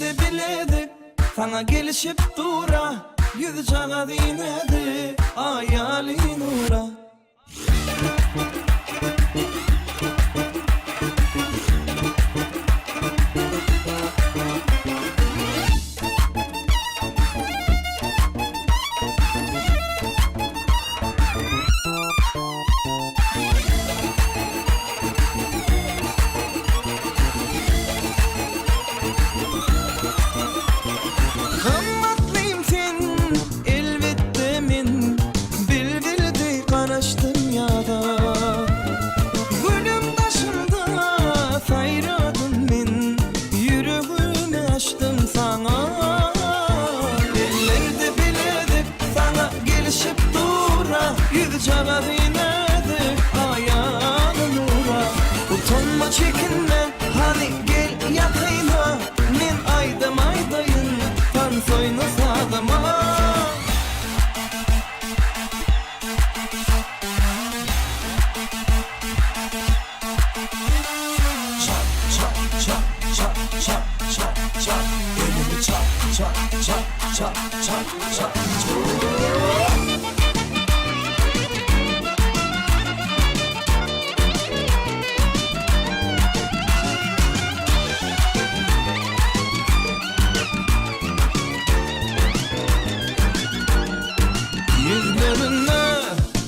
Ellerde biledik sana gelişip dura, yüz çağa dinedi hayalin uğra. Kımmatlıyım sen elbette min, bilbildi karıştım yada. Gülüm taşımda sayradın min, yüreğimi açtım sana. Ellerde biledik sana gelişip dura, yüz çağa dinedi hayalin uğra. Utanma çekinme hani gel yakına, min aydım aydayım tan soynu sadıma. Çap çap çap çap çap çap çap, elimi çap çap çap çap çap çap çap. Yüzlerine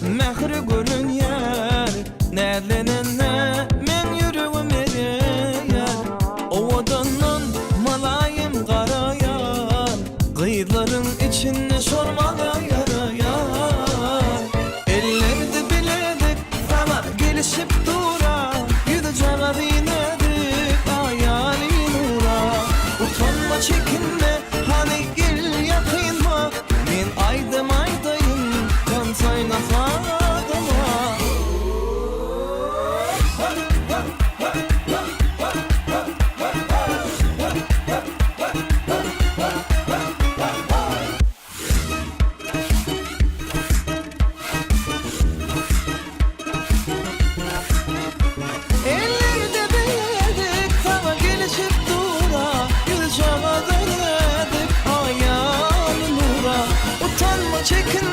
mehri görün yer, nerlenene men yüreğim eriyer. Ovadanın malayım karayar, kıyıların içinde sormalı yarayar. Ellerde biledik sana gelişip dura, yüzü çağa dinledik hayalin uğra. Utanma çekinme hani gel yakınma, min aydım aydayım kan sayna sadıma. Ellerde biledik sana gelişip dura, yüz çağa dinledik hayalin uğra. Utanma çekinme